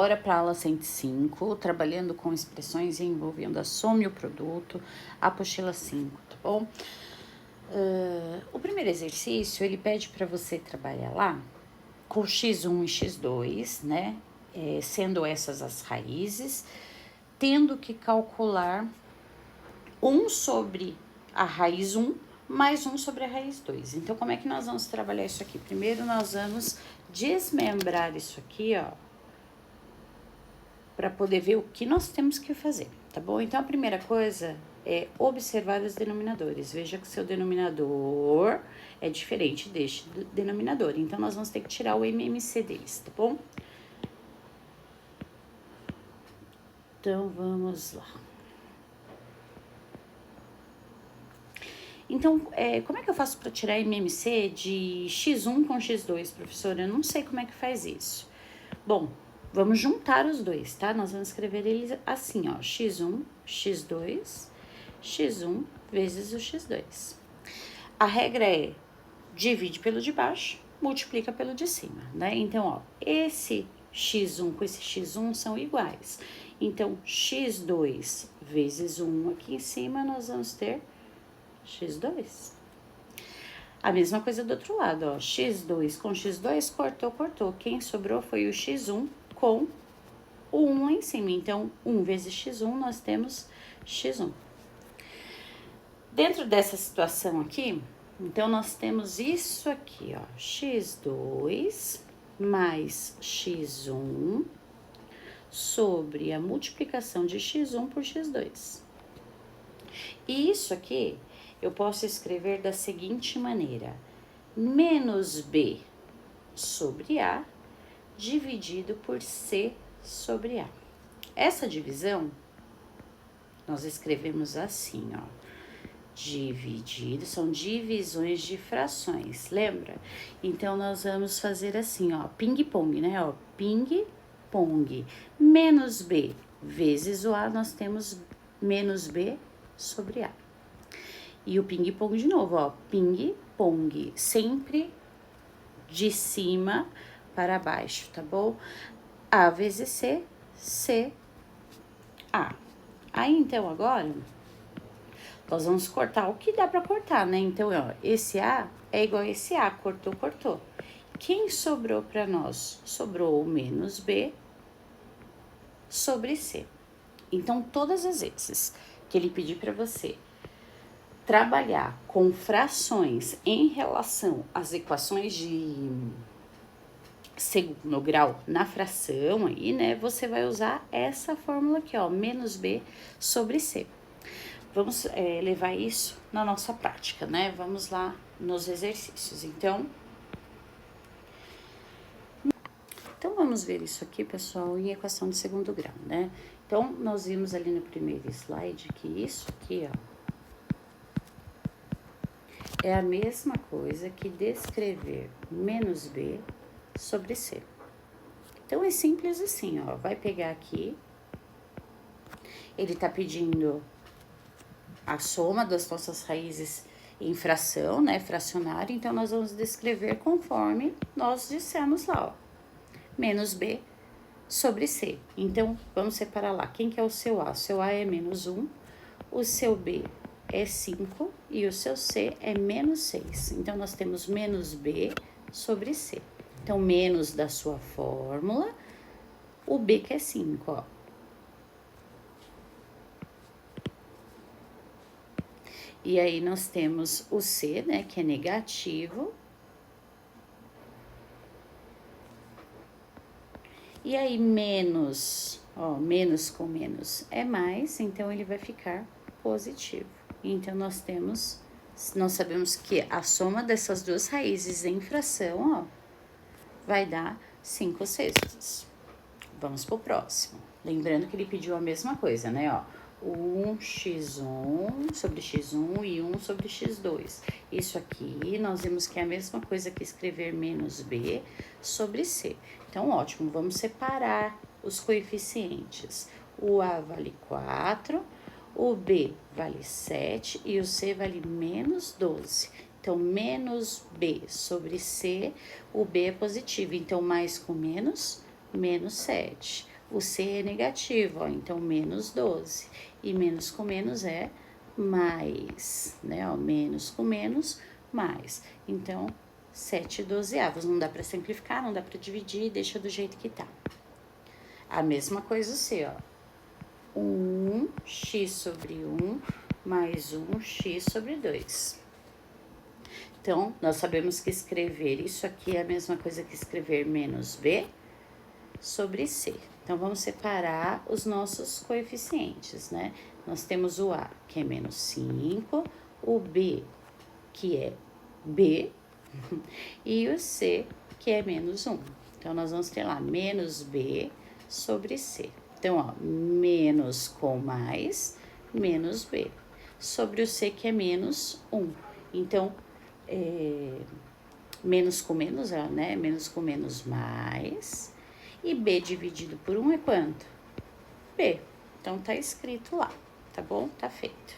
Bora para a aula 105, trabalhando com expressões envolvendo a soma e o produto, apostila 5, tá bom? O primeiro exercício, ele pede para você trabalhar lá com x1 e x2, né? Sendo essas as raízes, tendo que calcular 1 sobre a raiz 1 mais 1 sobre a raiz 2. Então, como é que nós vamos trabalhar isso aqui? Primeiro, nós vamos desmembrar isso aqui, ó, para poder ver o que nós temos que fazer, tá bom? Então, a primeira coisa é observar os denominadores. Veja que seu denominador é diferente deste denominador. Então, nós vamos ter que tirar o MMC deles, tá bom? Então, vamos lá. Então, como é que eu faço para tirar MMC de x1 com x2, professora? Eu não sei como é que faz isso. Bom, vamos juntar os dois, tá? Nós vamos escrever eles assim, ó, x1, x2, x1 vezes o x2. A regra é, divide pelo de baixo, multiplica pelo de cima, né? Então, ó, esse x1 com esse x1 são iguais. Então, x2 vezes 1 aqui em cima, nós vamos ter x2. A mesma coisa do outro lado, ó, x2 com x2, cortou. Quem sobrou foi o x1 com o 1 lá em cima. Então, 1 vezes x1, nós temos x1. Dentro dessa situação aqui, então, nós temos isso aqui, ó, x2 mais x1 sobre a multiplicação de x1 por x2. E isso aqui eu posso escrever da seguinte maneira: menos B sobre A dividido por C sobre A. Essa divisão, nós escrevemos assim, ó, dividido, são divisões de frações, lembra? Então, nós vamos fazer assim, ó, ping-pong, né, ó, ping-pong, menos B vezes o A, nós temos menos B sobre A. E o ping-pong de novo, ó, ping-pong, sempre de cima para baixo, tá bom? A vezes C, C, A. Aí, então, agora, nós vamos cortar o que dá para cortar, né? Então, ó, esse A é igual a esse A, cortou. Quem sobrou para nós? Sobrou o menos B sobre C. Então, todas as vezes que ele pedir para você trabalhar com frações em relação às equações de segundo grau na fração aí, né? Você vai usar essa fórmula aqui, ó, menos B sobre C. Vamos levar isso na nossa prática, né? Vamos lá nos exercícios. Então, vamos ver isso aqui, pessoal, em equação de segundo grau, né? Então, nós vimos ali no primeiro slide que isso aqui, ó, é a mesma coisa que descrever menos B sobre C. Então, é simples assim, ó. Vai pegar aqui, ele tá pedindo a soma das nossas raízes em fração, né, fracionário. Então, nós vamos descrever conforme nós dissemos lá, ó. Menos B sobre C. Então, vamos separar lá. Quem que é o seu A? O seu A é menos 1, o seu B é 5 e o seu C é menos 6. Então, nós temos menos B sobre C. Então, menos da sua fórmula, o B que é 5, ó. E aí, nós temos o C, né, que é negativo. E aí, menos, ó, menos com menos é mais, então ele vai ficar positivo. Então, nós sabemos que a soma dessas duas raízes em fração, ó, vai dar 5 sextos. Vamos pro próximo. Lembrando que ele pediu a mesma coisa, né, ó. 1x1 sobre x1 e 1 sobre x2. Isso aqui, nós vimos que é a mesma coisa que escrever menos B sobre C. Então, ótimo, vamos separar os coeficientes. O A vale 4, o B vale 7 e o C vale menos 12. Então, menos B sobre C, o B é positivo. Então, mais com menos, menos 7. O C é negativo, ó, então menos 12. E menos com menos é mais, né? Ó, menos com menos, mais. Então, 7/12. Não dá para simplificar, não dá para dividir, deixa do jeito que tá. A mesma coisa o C, ó. 1x sobre 1 mais 1x sobre 2. Então, nós sabemos que escrever isso aqui é a mesma coisa que escrever menos b sobre c. Então, vamos separar os nossos coeficientes, né? Nós temos o a, que é menos 5, o b, que é b, e o c, que é menos 1. Então, nós vamos ter lá menos b sobre c. Então, ó, menos com mais, menos b, sobre o c, que é menos 1. Então, menos com menos, né? Menos com menos, mais. E b dividido por 1 é quanto? B. Então, tá escrito lá, tá bom? Tá feito.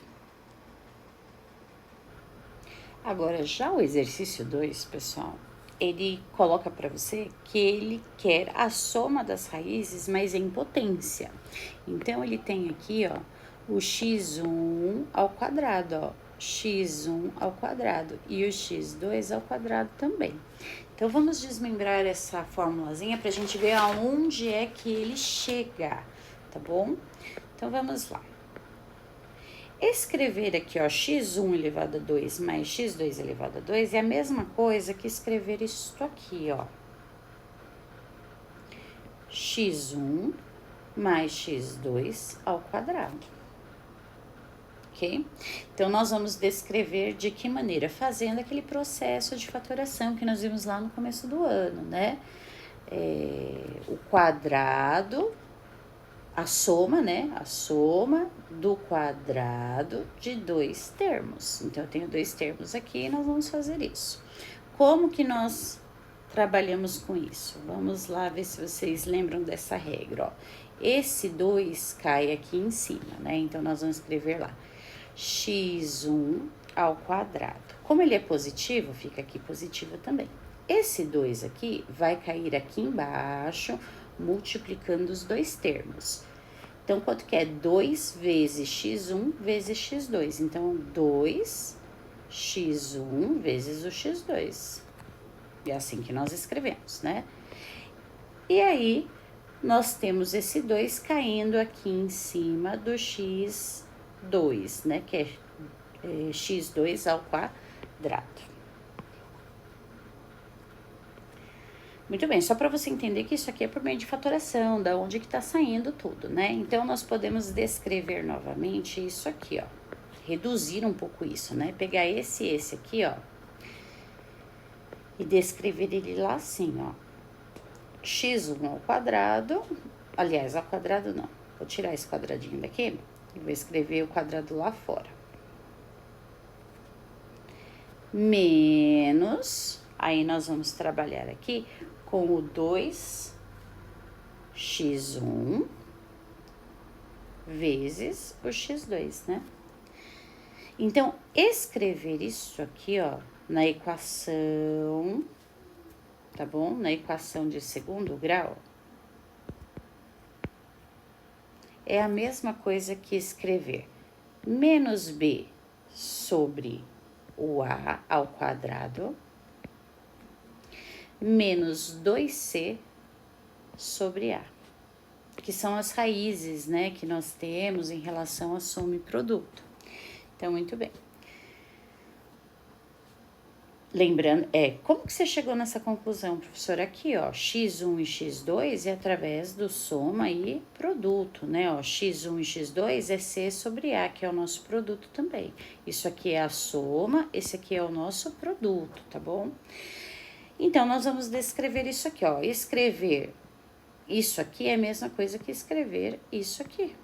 Agora, já o exercício 2, pessoal, ele coloca para você que ele quer a soma das raízes, mas em potência. Então, ele tem aqui, ó, o x1 ao quadrado, ó, x1 ao quadrado e o x2 ao quadrado também. Então, vamos desmembrar essa formulazinha para a gente ver aonde é que ele chega, tá bom? Então, vamos lá. Escrever aqui, ó, x1 elevado a 2 mais x2 elevado a 2 é a mesma coisa que escrever isso aqui, ó. x1 mais x2 ao quadrado. Ok? Então, nós vamos descrever de que maneira? Fazendo aquele processo de fatoração que nós vimos lá no começo do ano, né? O quadrado, a soma, né? A soma do quadrado de dois termos. Então, eu tenho dois termos aqui e nós vamos fazer isso. Como que nós trabalhamos com isso? Vamos lá ver se vocês lembram dessa regra, ó. Esse 2 cai aqui em cima, né? Então, nós vamos escrever lá x1 ao quadrado. Como ele é positivo, fica aqui positivo também. Esse 2 aqui vai cair aqui embaixo, multiplicando os dois termos. Então, quanto que é? 2 vezes x1 vezes x2. Então, 2x1 vezes o x2. É assim que nós escrevemos, né? E aí, nós temos esse 2 caindo aqui em cima do x2, né? Que é x2 ao quadrado. Muito bem, só para você entender que isso aqui é por meio de fatoração, da onde que tá saindo tudo, né? Então, nós podemos descrever novamente isso aqui, ó. Reduzir um pouco isso, né? Pegar esse aqui, ó. E descrever ele lá assim, ó. x1 ao quadrado, aliás, ao quadrado não. Vou tirar esse quadradinho daqui e vou escrever o quadrado lá fora. Menos, aí nós vamos trabalhar aqui com o 2x1 vezes o x2, né? Então, escrever isso aqui, ó, na equação, tá bom? Na equação de segundo grau, é a mesma coisa que escrever menos b sobre o a ao quadrado menos 2c sobre a, que são as raízes, né, que nós temos em relação a soma e produto. Então, muito bem. Lembrando, como que você chegou nessa conclusão, professora? Aqui, ó, x1 e x2 é através do soma e produto, né? Ó, x1 e x2 é c sobre a, que é o nosso produto também. Isso aqui é a soma, esse aqui é o nosso produto, tá bom? Então, nós vamos descrever isso aqui, ó. Escrever isso aqui é a mesma coisa que escrever isso aqui.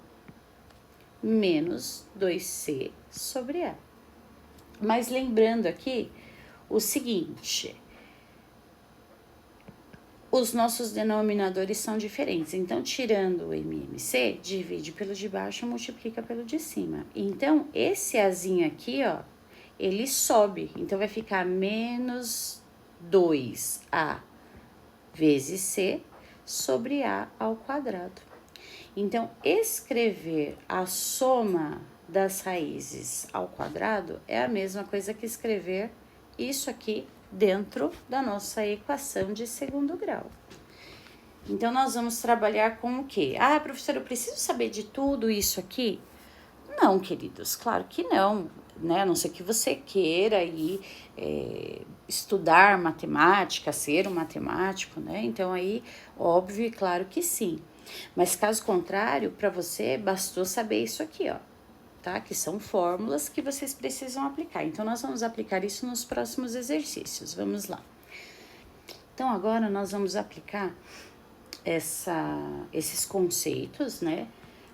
Menos 2c sobre a. Mas lembrando aqui o seguinte, os nossos denominadores são diferentes. Então, tirando o MMC, divide pelo de baixo, multiplica pelo de cima. Então, esse azinho aqui, ó, ele sobe. Então, vai ficar menos 2a vezes c sobre a ao quadrado. Então, escrever a soma das raízes ao quadrado é a mesma coisa que escrever isso aqui dentro da nossa equação de segundo grau. Então, nós vamos trabalhar com o quê? Ah, professora, eu preciso saber de tudo isso aqui? Não, queridos, claro que não, né? A não ser que você queira aí estudar matemática, ser um matemático, né? Então, aí, óbvio e claro que sim. Mas, caso contrário, para você, bastou saber isso aqui, ó, tá? Que são fórmulas que vocês precisam aplicar. Então, nós vamos aplicar isso nos próximos exercícios. Vamos lá. Então, agora nós vamos aplicar esses conceitos, né?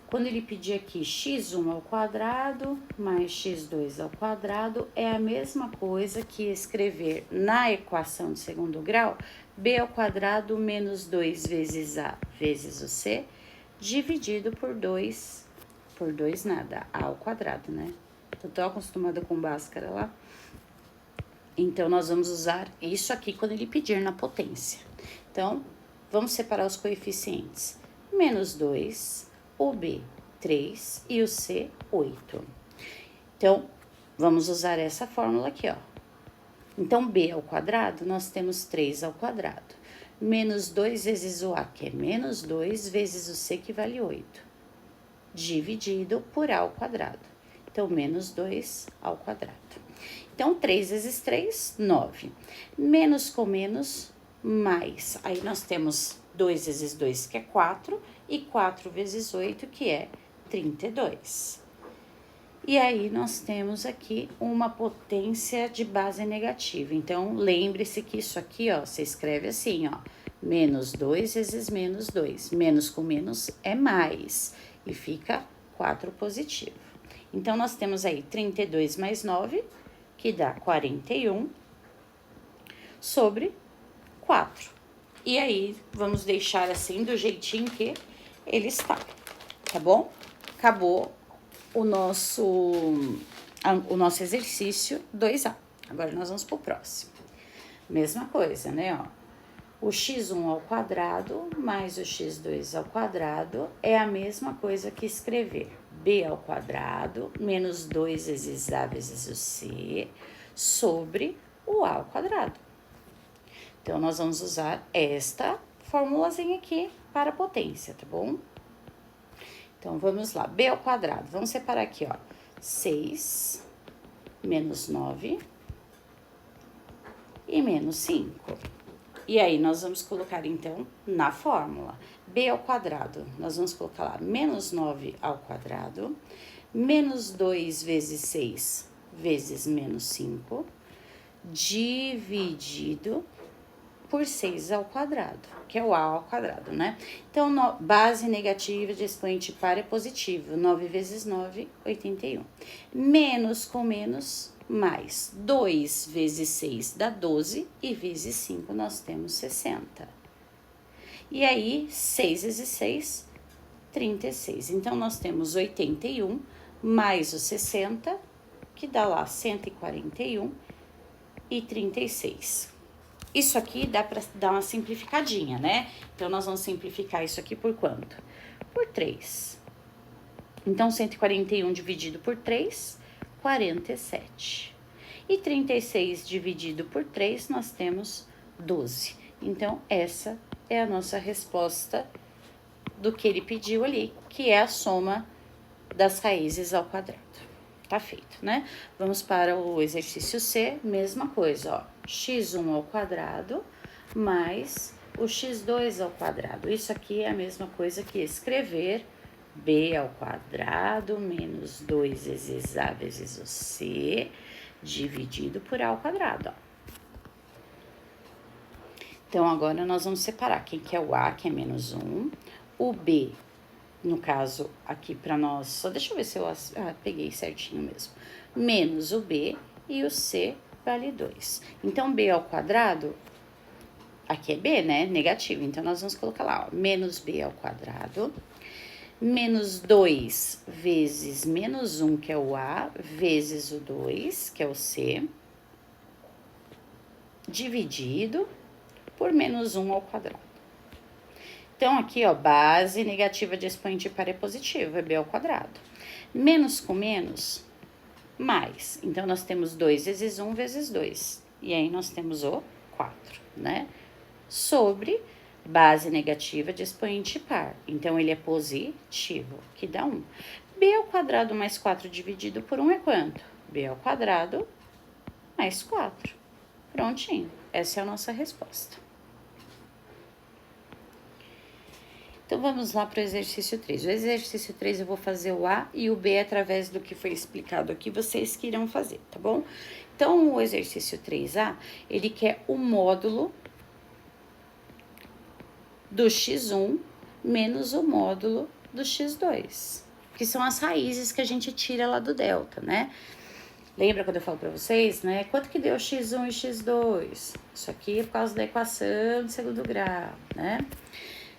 Quando ele pedir aqui x1 ao quadrado mais x2 ao quadrado, é a mesma coisa que escrever na equação de segundo grau b ao quadrado menos 2 vezes a vezes o c, dividido por 2 nada, a ao quadrado, né? Tô tão acostumada com Bhaskara lá. Então, nós vamos usar isso aqui quando ele pedir na potência. Então, vamos separar os coeficientes. Menos 2, o B, 3 e o C, 8. Então, vamos usar essa fórmula aqui, ó. Então, B ao quadrado, nós temos 3 ao quadrado. Menos 2 vezes o A, que é menos 2, vezes o C, que vale 8. Dividido por A ao quadrado. Então, menos 2 ao quadrado. Então, 3 vezes 3, 9. Menos com menos, mais. Aí, nós temos 2 vezes 2, que é 4, e 4 vezes 8, que é 32. E aí, nós temos aqui uma potência de base negativa. Então, lembre-se que isso aqui, ó, você escreve assim, ó, menos 2 vezes menos 2. Menos com menos é mais, e fica 4 positivo. Então, nós temos aí 32 mais 9, que dá 41, sobre 4. E aí, vamos deixar assim, do jeitinho que ele está, tá bom? Acabou o nosso exercício 2A. Agora, nós vamos pro próximo. Mesma coisa, né, ó. O x1 ao quadrado mais o x2 ao quadrado é a mesma coisa que escrever b ao quadrado menos 2 vezes a vezes o c sobre o a ao quadrado. Então, nós vamos usar esta formulazinha aqui para a potência, tá bom? Então, vamos lá. B ao quadrado. Vamos separar aqui, ó. 6 menos 9 e menos 5. E aí, nós vamos colocar, então, na fórmula. B ao quadrado, nós vamos colocar lá menos 9 ao quadrado, menos 2 vezes 6 vezes menos 5, dividido por 6 ao quadrado, que é o a ao quadrado, né? Então, base negativa de expoente par é positivo. 9 vezes 9, 81. Menos com menos, mais. 2 vezes 6 dá 12, e vezes 5 nós temos 60. E aí, 6 vezes 6, 36. Então, nós temos 81 mais o 60, que dá lá 141 e 36. Isso aqui dá para dar uma simplificadinha, né? Então, nós vamos simplificar isso aqui por quanto? Por 3. Então, 141 dividido por 3, 47. E 36 dividido por 3, nós temos 12. Então, essa é a nossa resposta do que ele pediu ali, que é a soma das raízes ao quadrado. Tá feito, né? Vamos para o exercício C, mesma coisa, ó. x1 ao quadrado mais o x2 ao quadrado. Isso aqui é a mesma coisa que escrever b ao quadrado menos 2 vezes a vezes o c dividido por a ao quadrado, ó. Então, agora nós vamos separar quem que é o a, que é menos 1, o b, no caso, aqui para nós, só deixa eu ver se eu peguei certinho mesmo, menos o b e o c vale 2. Então, b ao quadrado, aqui é b, né, negativo, então nós vamos colocar lá, ó, menos b ao quadrado, menos 2 vezes menos 1, que é o a, vezes o 2, que é o c, dividido por menos 1 ao quadrado. Então, aqui, ó, base negativa de expoente par é positivo, é b ao quadrado. Menos com menos, mais. Então, nós temos 2 vezes 1 vezes 2. E aí, nós temos o 4, né? Sobre base negativa de expoente par. Então, ele é positivo, que dá 1. B ao quadrado mais 4 dividido por 1 é quanto? B ao quadrado mais 4. Prontinho. Essa é a nossa resposta. Então, vamos lá para o exercício 3. O exercício 3 eu vou fazer o A e o B através do que foi explicado aqui, vocês que irão fazer, tá bom? Então, o exercício 3A, ele quer o módulo do x1 menos o módulo do x2, que são as raízes que a gente tira lá do delta, né? Lembra quando eu falo para vocês, né? Quanto que deu x1 e x2? Isso aqui é por causa da equação de segundo grau, né?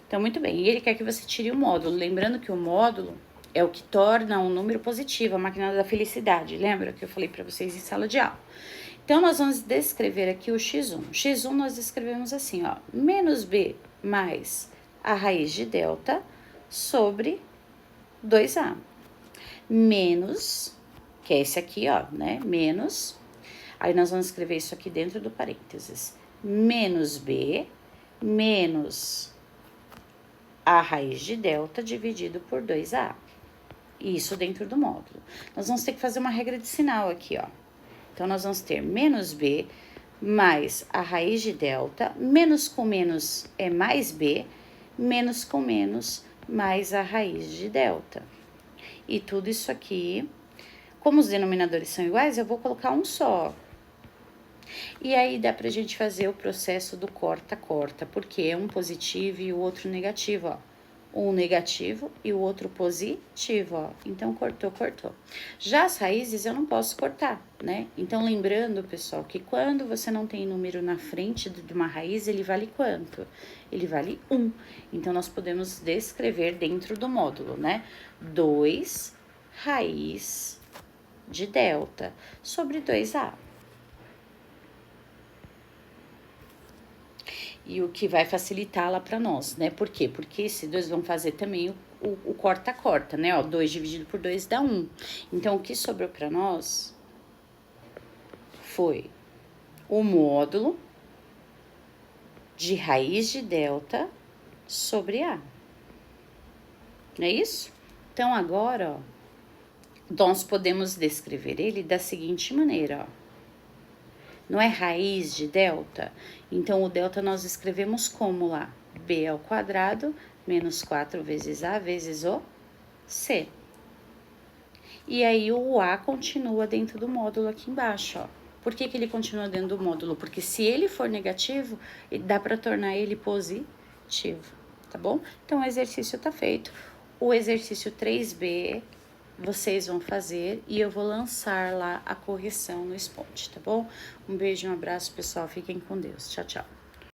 Então, muito bem. E ele quer que você tire o módulo. Lembrando que o módulo é o que torna um número positivo, a máquina da felicidade. Lembra que eu falei para vocês em sala de aula? Então, nós vamos descrever aqui o x1. x1 nós descrevemos assim, ó. Menos b mais a raiz de delta sobre 2a. Menos, que é esse aqui, ó, né? Menos. Aí, nós vamos escrever isso aqui dentro do parênteses. Menos b menos a raiz de delta dividido por 2a. Isso dentro do módulo. Nós vamos ter que fazer uma regra de sinal aqui, ó. Então, nós vamos ter menos b mais a raiz de delta, menos com menos é mais b, menos com menos mais a raiz de delta. E tudo isso aqui, como os denominadores são iguais, eu vou colocar um só. E aí dá pra gente fazer o processo do corta-corta, porque é um positivo e o outro negativo, ó. Um negativo e o outro positivo, ó. Então, cortou, cortou. Já as raízes eu não posso cortar, né? Então, lembrando, pessoal, que quando você não tem número na frente de uma raiz, ele vale quanto? Ele vale 1. Então, nós podemos descrever dentro do módulo, né? 2 raiz de delta sobre 2a. E o que vai facilitar lá para nós, né? Por quê? Porque esses dois vão fazer também o corta-corta, né? Ó, 2 dividido por 2 dá 1. Então, o que sobrou para nós foi o módulo de raiz de delta sobre A. Não é isso? Então, agora, ó, nós podemos descrever ele da seguinte maneira, ó. Não é raiz de delta? Então, o delta nós escrevemos como lá? B ao quadrado menos 4 vezes A vezes o C. E aí, o A continua dentro do módulo aqui embaixo, ó. Por que ele continua dentro do módulo? Porque se ele for negativo, dá para tornar ele positivo, tá bom? Então, o exercício tá feito. O exercício 3B... vocês vão fazer e eu vou lançar lá a correção no Spot, tá bom? Um beijo, um abraço, pessoal. Fiquem com Deus. Tchau, tchau.